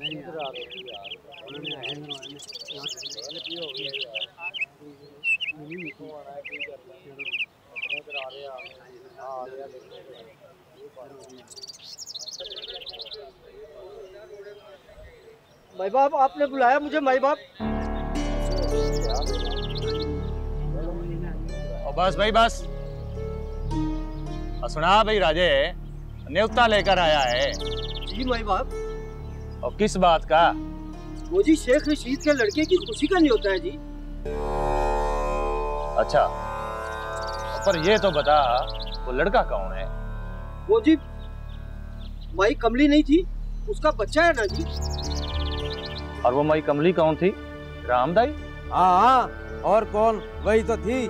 माई बाप, आपने बुलाया मुझे माई बाप? बस भाई बस। सुना भाई, राजे न्योता लेकर आया है। जी माई बाप। और किस बात का? वो जी शेख रशीद के लड़के की खुशी का न्योता है जी। अच्छा, पर ये तो बता वो लड़का कौन है? वो जी माई कमली नहीं थी, उसका बच्चा है ना जी। और वो माई कमली कौन थी? रामदाई? हाँ, और कौन, वही तो थी।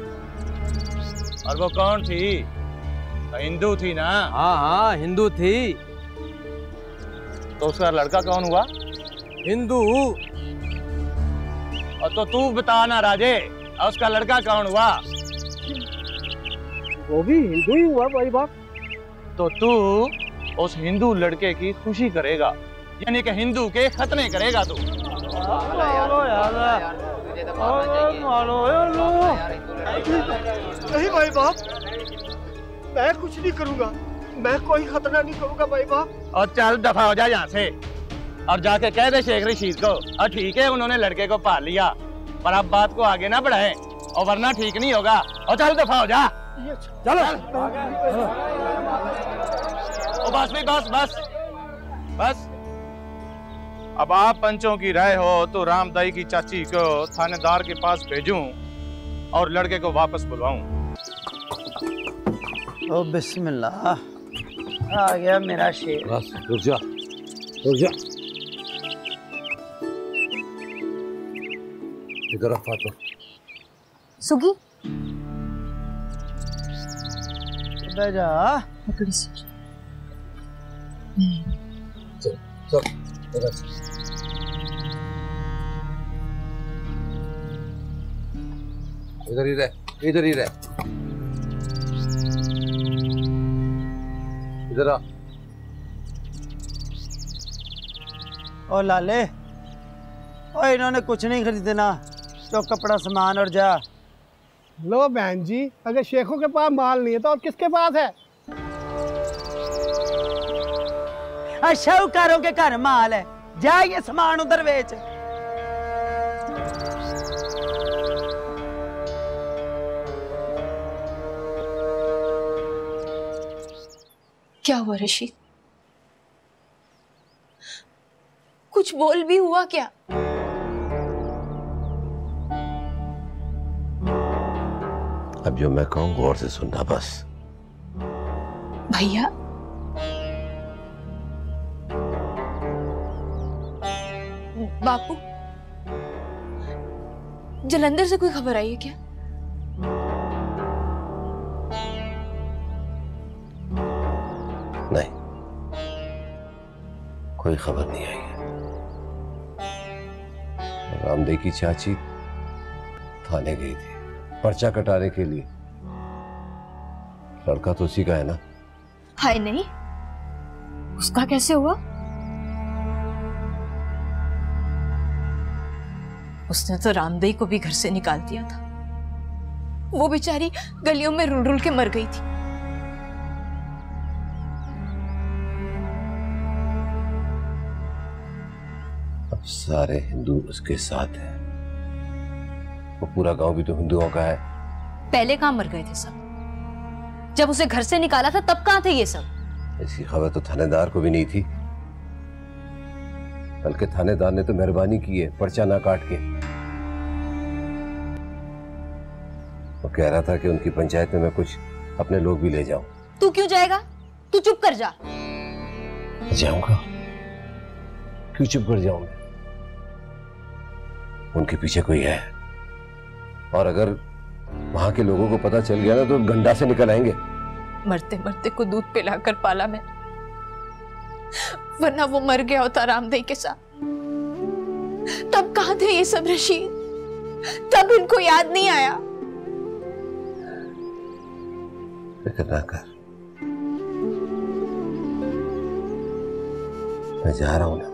और वो कौन थी? हिंदू थी ना? हाँ, हिंदू थी। तो उसका लड़का कौन हुआ? हिंदू। और तो तू बता ना राजे, उसका लड़का कौन हुआ? वो भी हिंदू ही हुआ भाई बाप। तो तू उस हिंदू लड़के की खुशी करेगा, यानी कि हिंदू के खतने करेगा तू। नहीं भाई बाप, मैं कुछ नहीं करूंगा, मैं कोई खतरा नहीं करूंगा भाई बाप। और चल दफा हो जा यहाँ से, और जाके कह दे शेख रशीद को। और ठीक है, उन्होंने लड़के को पाल लिया, पर अब बात को आगे ना बढ़ाए, और वरना ठीक नहीं होगा। और चल दफा हो जा। चलो। बस भाई बस बस बस। अब आप पंचों की राय हो तो रामदाई की चाची को थानेदार के पास भेजूं और लड़के को वापस बुलवाऊं। ओ बिस्मिल्लाह, आ गया मेरा शेर। बस रुक जा, रुक जा। इधर आ फातिमा। सुगी बैठ जा। चल चल इधर ही रह, इधर ही रह, इधर आ। ओ लाले, ओ इन्होंने कुछ नहीं खरीदना, तो कपड़ा सामान और जा। लो बहन जी, अगर शेखों के पास माल नहीं है तो और किसके पास है? शाहूकारों के घर माल है, जा ये सामान उधर बेच। क्या हुआ रशीद? कुछ बोल भी हुआ क्या? अब जो मैं कहूँ गौर से सुनना बस। भैया, बापू, जलंधर से कोई खबर आई है क्या? नहीं, कोई खबर नहीं आई है। रामदेव की चाची थाने गई थी पर्चा कटाने के लिए। लड़का तो उसी का है ना? हाय नहीं, उसका कैसे हुआ? उसने तो रामदेई को भी घर से निकाल दिया था। वो बेचारी गलियों में रुल रुल के मर गई थी। अब सारे हिंदू उसके साथ हैं। वो पूरा गांव भी तो हिंदुओं का है। पहले कहां मर गए थे सब? जब उसे घर से निकाला था तब कहां थे ये सब? इसकी खबर तो थानेदार को भी नहीं थी, बल्कि थानेदार ने तो मेहरबानी की है पर्चा ना काट के। वो कह रहा था कि उनकी पंचायत में मैं कुछ अपने लोग भी ले जाऊं। तू क्यों जाएगा? तू चुप कर जा। जाऊंगा? क्यों चुप कर जाऊंगा? उनके पीछे कोई है, और अगर वहां के लोगों को पता चल गया ना तो गंडा से निकल आएंगे। मरते मरते को दूध पिलाकर पाला मैं, वरना वो मर गया होता रामदेई के साथ। तब कहां थे ये सब रशीद? तब इनको याद नहीं आया? फिक्र ना कर, मैं जा रहा हूं ना,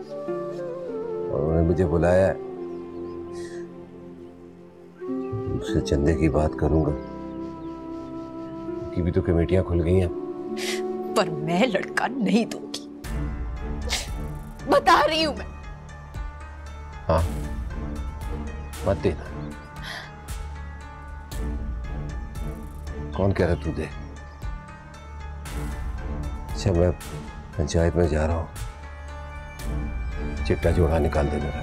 उन्होंने मुझे बुलाया है, उससे चंदे की बात करूंगा कि भी तो कमेटियां खुल गई हैं। पर मैं लड़का नहीं दूंगी, बता रही हूं मैं। हाँ मत देना। कौन कह रहा तू दे? अच्छा मैं पंचायत में जा रहा हूँ, चिट्टा जोड़ा निकाल दे मेरा।